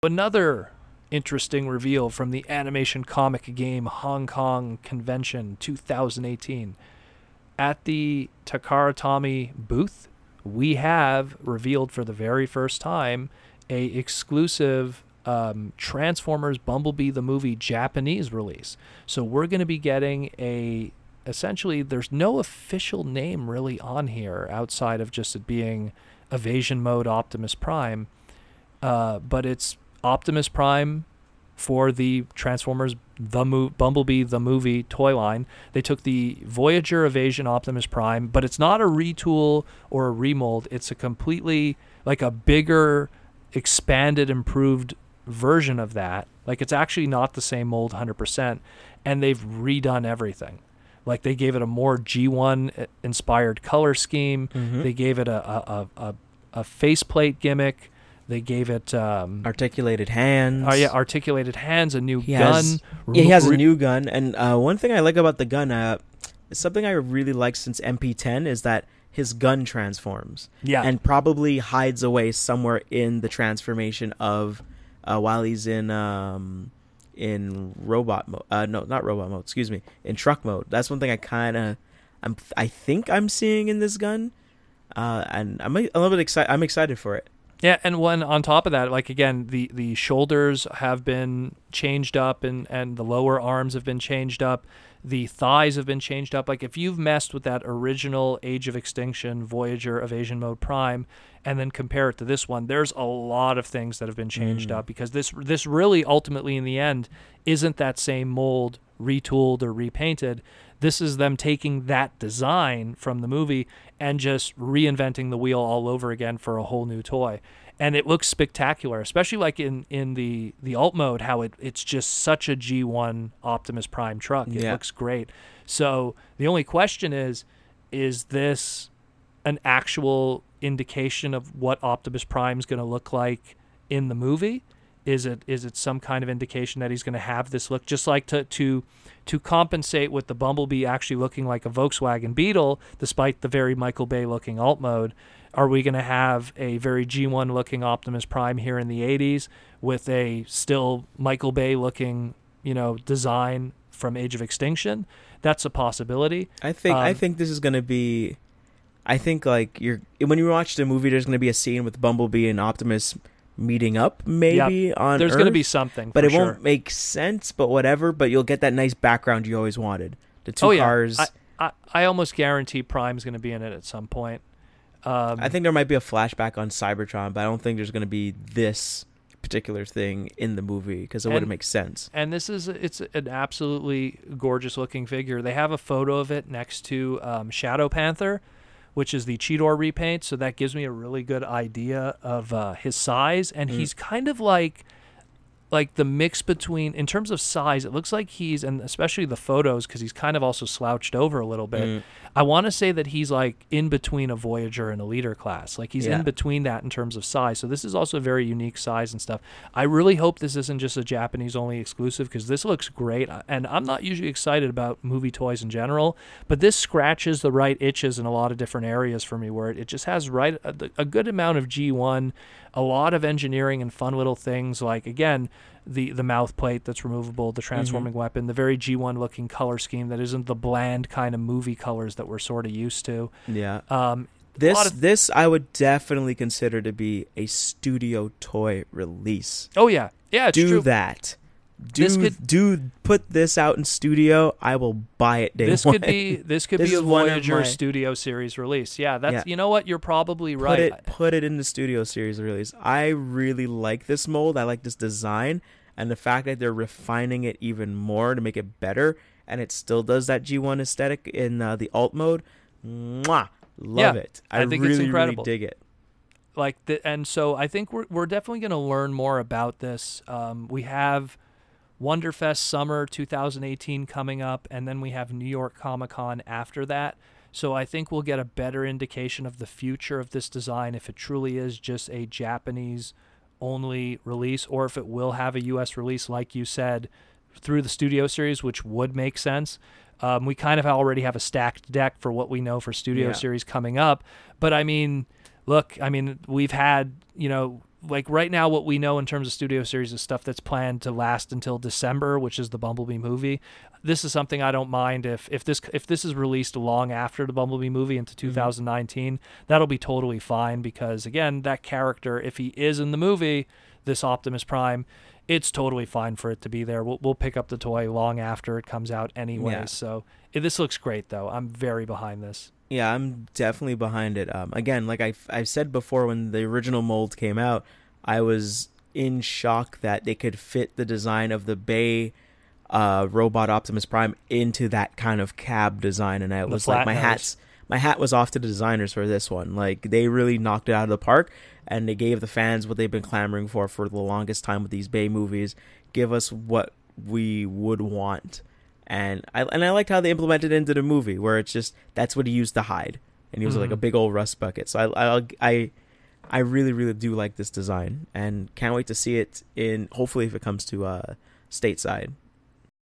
Another interesting reveal from the Animation Comic Game Hong Kong Convention 2018. At the Takara-Tomy booth, we have revealed for the very first time a exclusive Transformers Bumblebee the Movie Japanese release. So we're going to be getting essentially, there's no official name really on here outside of just it being Evasion Mode Optimus Prime, but it's Optimus Prime for the Transformers Bumblebee the Movie toy line. They took the Voyager Evasion Optimus Prime, but it's not a retool or a remold. It's a completely, like, a bigger, expanded, improved version of that. Like, it's actually not the same mold 100%, and they've redone everything. Like, they gave it a more G1 inspired color scheme. They gave it a faceplate gimmick. They gave it articulated hands. Oh yeah, articulated hands, a new gun. He has a new gun. And one thing I like about the gun, something I really like since MP10 is that his gun transforms. Yeah. And probably hides away somewhere in the transformation of while he's in robot mode. No, not robot mode. Excuse me. In truck mode. That's one thing I think I'm seeing in this gun. And I'm a little bit excited. I'm excited for it. Yeah, and one on top of that, like, again, the shoulders have been changed up, and the lower arms have been changed up. The thighs have been changed up. Like, if you've messed with that original Age of Extinction Voyager Evasion Mode Prime and then compare it to this one, there's a lot of things that have been changed up, because this really ultimately in the end isn't that same mold retooled or repainted. This is them taking that design from the movie and just reinventing the wheel all over again for a whole new toy. And it looks spectacular, especially like in the alt mode, how it's just such a G1 Optimus Prime truck. It looks great. So the only question is this an actual indication of what Optimus Prime is going to look like in the movie? Is it some kind of indication that he's going to have this look, just like to compensate with the Bumblebee actually looking like a Volkswagen Beetle, despite the very Michael Bay looking alt mode? Are we going to have a very G1 looking Optimus Prime here in the 80s with a still Michael Bay looking, design from Age of Extinction? That's a possibility. I think this is going to be, like when you watch the movie, there's going to be a scene with Bumblebee and Optimus meeting up maybe on there's Earth, going to be something, but it sure. won't make sense, but whatever, but you'll get that nice background you always wanted. The two cars. I almost guarantee Prime's going to be in it at some point. I think there might be a flashback on Cybertron, but I don't think there's going to be this particular thing in the movie because it wouldn't make sense. And it's an absolutely gorgeous looking figure. They have a photo of it next to Shadow Panther, which is the Cheetor repaint, so that gives me a really good idea of his size. And he's kind of like the mix between, in terms of size, it looks like he's, and especially the photos, because he's kind of also slouched over a little bit. I want to say that he's like in between a Voyager and a Leader class. Like he's in between that in terms of size. So this is also a very unique size and stuff. I really hope this isn't just a Japanese only exclusive, because this looks great. And I'm not usually excited about movie toys in general, but this scratches the right itches in a lot of different areas for me, where it just has a good amount of G1, a lot of engineering and fun little things, like, again, the mouth plate that's removable, the transforming weapon, the very G1 looking color scheme that isn't the bland kind of movie colors that we're sort of used to. This I would definitely consider to be a studio toy release. Oh yeah, it's true. Do that. Put this out in studio. I will buy it day this one. This could be a Voyager Studio Series release. Yeah, that's you know what, you're probably right. Put it in the Studio Series release. I really like this mold. I like this design, and the fact that they're refining it even more to make it better, and it still does that G1 aesthetic in the alt mode. Mwah! Love it. I think really, it's incredible. Really dig it. And so I think we're definitely going to learn more about this. We have Wonderfest Summer 2018 coming up, and then we have New York Comic-Con after that. So I think we'll get a better indication of the future of this design, if it truly is just a Japanese-only release, or if it will have a U.S. release, like you said, through the Studio Series, which would make sense. We kind of already have a stacked deck for what we know for Studio Series coming up. But, I mean, look, we've had, like right now, what we know in terms of studio series is stuff that's planned to last until December, which is the Bumblebee movie. This is something I don't mind if this is released long after the Bumblebee movie into 2019. That'll be totally fine, because again, that character, if he is in the movie, this Optimus Prime, it's totally fine for it to be there. We'll pick up the toy long after it comes out anyway. Yeah. So this looks great, though. I'm very behind this. Yeah, I'm definitely behind it. Again, like I said before, when the original mold came out, I was in shock that they could fit the design of the Bay robot Optimus Prime into that kind of cab design, and I was like, my hat was off to the designers for this one. Like, they really knocked it out of the park, and they gave the fans what they've been clamoring for the longest time with these Bay movies. Give us what we would want. And I liked how they implemented it into the movie, where it's just, that's what he used to hide, and he was like a big old rust bucket. So I really, really do like this design, and can't wait to see it in, hopefully, if it comes to stateside.